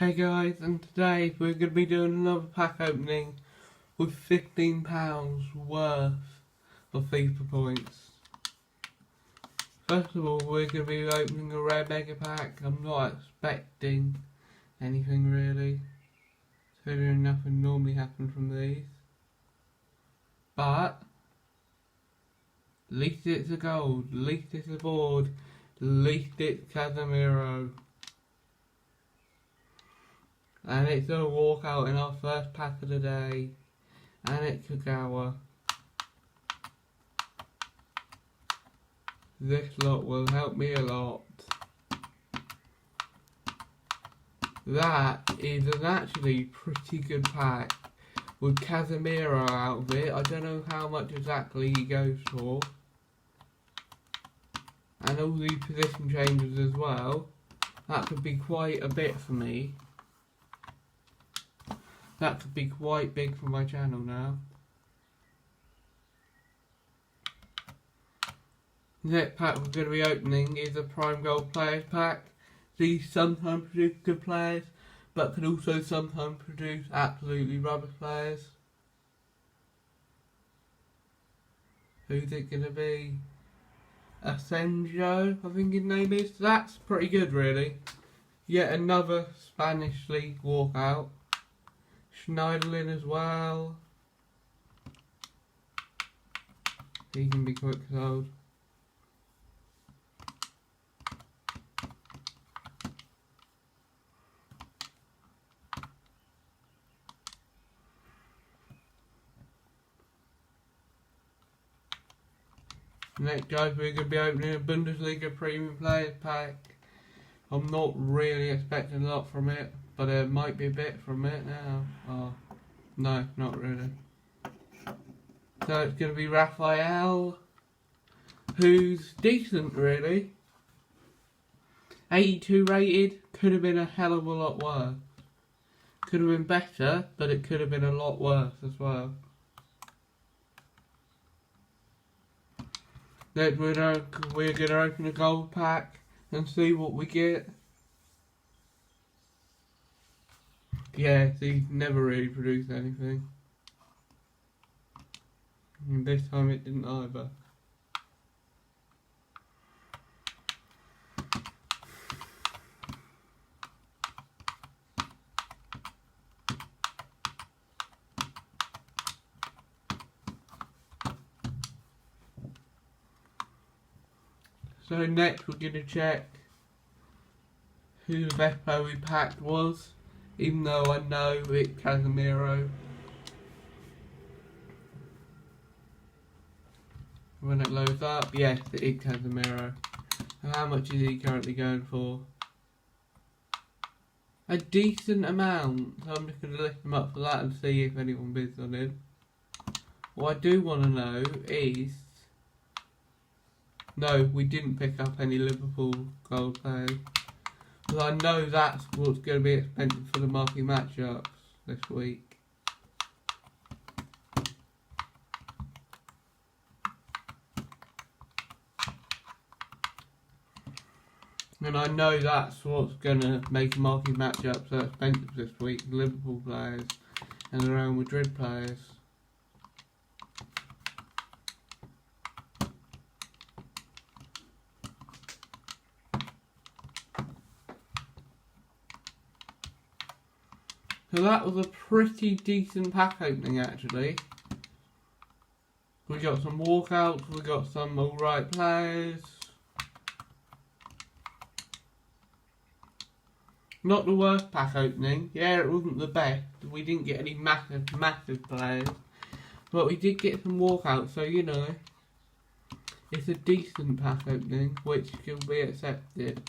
Hey guys, and today we're going to be doing another pack opening with £15 worth of FIFA points. First of all, we're going to be opening a rare mega pack. I'm not expecting anything really, considering nothing normally happens from these. But, at least it's a gold, at least it's a board, at least it's Casemiro. And it's going to walk out in our first pack of the day. And it's Kagawa. This lot will help me a lot. That is an actually pretty good pack. With Casemiro out of it. I don't know how much exactly he goes for. And all these position changes as well. That could be quite a bit for me. That could be quite big for my channel now. The next pack we're going to be opening is a Prime Gold Players pack. These sometimes produce good players, but can also sometimes produce absolutely rubbish players. Who's it going to be? Asenjo, I think his name is. That's pretty good really. Yet another Spanish League walkout. Schneiderlin as well. He can be quick sold. Next guys, we're going to be opening a Bundesliga Premium Players pack. I'm not really expecting a lot from it, but there might be a bit from it now. Oh, no, not really. So it's going to be Raphael, who's decent really. 82 rated, could have been a hell of a lot worse. Could have been better, but it could have been a lot worse as well. Next we're going to open a gold pack and see what we get. Yeah, he never really produced anything. And this time it didn't either. So next we're going to check who the best player we packed was, even though I know it's Casemiro. When it loads up, yes, it is Casemiro. And how much is he currently going for? A decent amount, so I'm just going to lift him up for that and see if anyone bids on him. What I do want to know is... No, we didn't pick up any Liverpool gold players. Because I know that's what's going to be expensive for the marquee matchups this week. And I know that's what's going to make marquee matchups so expensive this week. Liverpool players and the Real Madrid players. So that was a pretty decent pack opening actually. We got some walkouts, we got some alright players. Not the worst pack opening. Yeah, it wasn't the best. We didn't get any massive players. But we did get some walkouts, so you know. It's a decent pack opening, which can be accepted.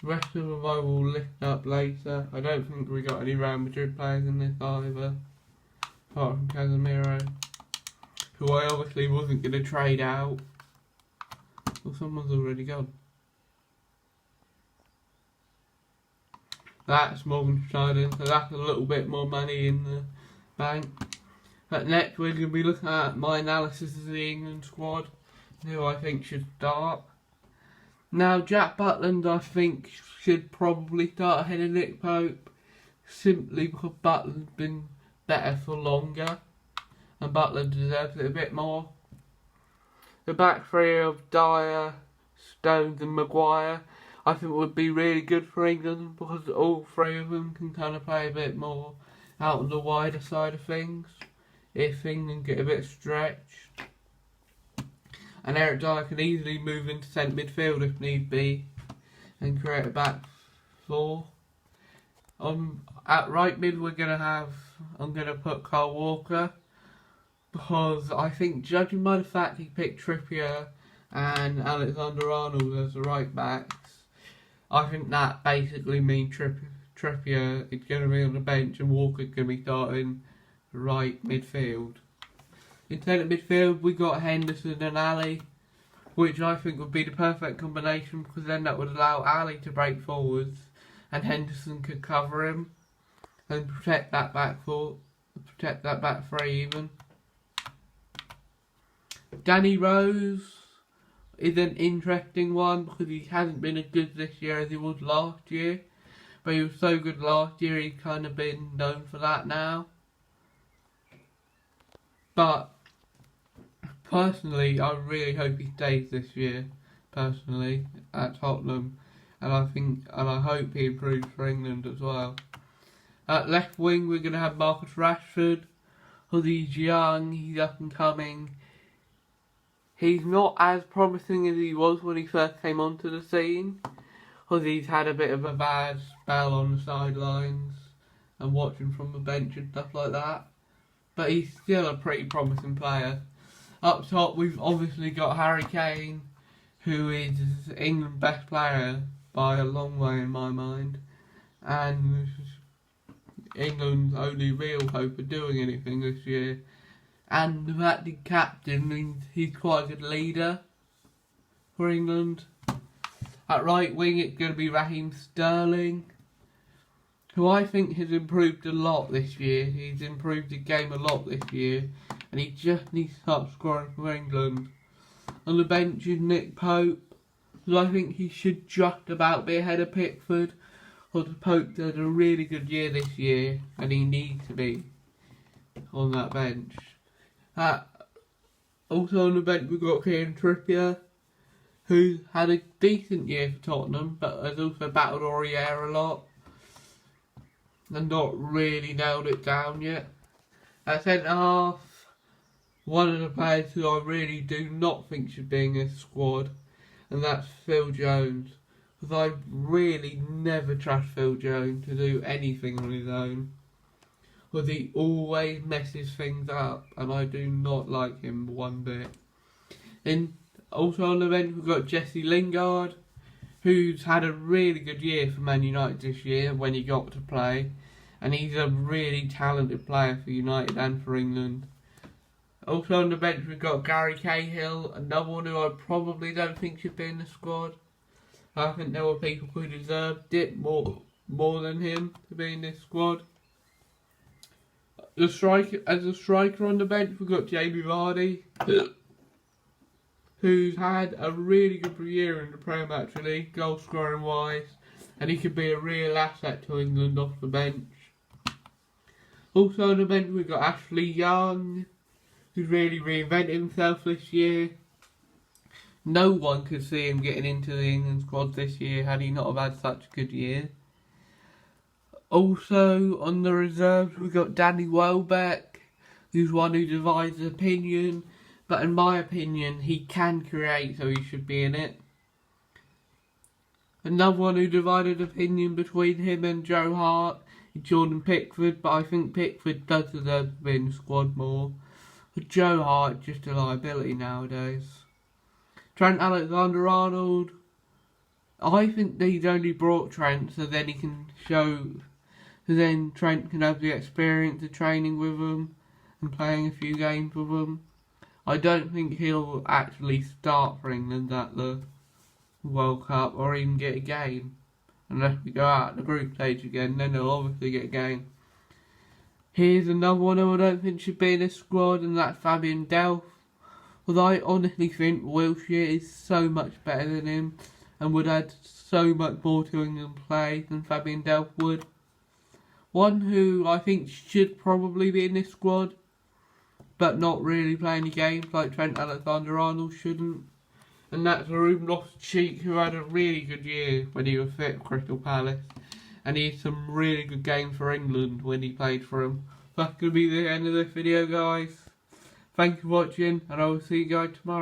The rest of them I will lift up later. I don't think we got any Real Madrid players in this either. Apart from Casemiro, who I obviously wasn't going to trade out. Well, someone's already gone. That's Morgan Schneider, so that's a little bit more money in the bank. But next we're going to be looking at my analysis of the England squad, who I think should start. Now, Jack Butland, I think, should probably start ahead of Nick Pope, simply because Butland's been better for longer, and Butland deserves it a bit more. The back three of Dyer, Stones and Maguire, I think would be really good for England, because all three of them can kind of play a bit more out on the wider side of things, if England get a bit stretched. And Eric Dyer can easily move into centre midfield if need be and create a back four. At right mid I'm going to put Kyle Walker, because I think, judging by the fact he picked Trippier and Alexander-Arnold as the right backs, I think that basically means Trippier is going to be on the bench and Walker's going to be starting right midfield. In centre midfield we got Henderson and Ali, which I think would be the perfect combination, because then that would allow Ali to break forwards and Henderson could cover him and protect that back three even. Danny Rose is an interesting one, because he hasn't been as good this year as he was last year, but he was so good last year he's kind of been known for that now. But personally, I really hope he stays this year, personally, at Tottenham, and I hope he improves for England as well. At left wing, we're going to have Marcus Rashford, because he's young, he's up and coming. He's not as promising as he was when he first came onto the scene, because he's had a bit of a bad spell on the sidelines and watching from the bench and stuff like that. But he's still a pretty promising player. Up top, we've obviously got Harry Kane, who is England's best player by a long way in my mind, and England's only real hope of doing anything this year. And the fact he's captain means he's quite a good leader for England. At right wing, it's going to be Raheem Sterling, who I think has improved a lot this year. He's improved the game a lot this year, and he just needs to start scoring for England. On the bench is Nick Pope, who I think he should just about be ahead of Pickford, because Pope did a really good year this year, and he needs to be on that bench. Also on the bench we've got Kieran Trippier, who's had a decent year for Tottenham, but has also battled Aurier a lot and not really nailed it down yet. At centre half, one of the players who I really do not think should be in this squad, and that's Phil Jones, because I really never trust Phil Jones to do anything on his own, because he always messes things up, and I do not like him one bit. And also on the bench we've got Jesse Lingard, who's had a really good year for Man United this year when he got to play, and he's a really talented player for United and for England. Also on the bench we've got Gary Cahill, another one who I probably don't think should be in the squad. I think there were people who deserved it more than him to be in this squad. As a striker on the bench we've got Jamie Vardy, who's had a really good year in the Prem actually, goal scoring wise, and he could be a real asset to England off the bench. Also on the bench we've got Ashley Young, who's really reinvented himself this year. No one could see him getting into the England squad this year had he not have had such a good year. Also on the reserves we've got Danny Welbeck, who's one who divides opinion, but in my opinion he can create, so he should be in it. Another one who divided opinion between him and Joe Hart is Jordan Pickford, but I think Pickford does deserve to be in the squad more. But Joe Hart is just a liability nowadays. Trent Alexander-Arnold, I think he's only brought Trent so then he can then Trent can have the experience of training with him and playing a few games with him. I don't think he'll actually start for England at the World Cup or even get a game. Unless we go out the group stage again, then he'll obviously get a game. Here's another one who I don't think should be in this squad, and that's Fabian Delph. Although I honestly think Wilshere is so much better than him and would add so much more to England play than Fabian Delph would. One who I think should probably be in this squad, but not really play any games like Trent Alexander-Arnold shouldn't. And that's Ruben Loftus-Cheek, who had a really good year when he was fit for Crystal Palace. And he had some really good games for England when he played for them. That's going to be the end of this video, guys. Thank you for watching, and I will see you guys tomorrow.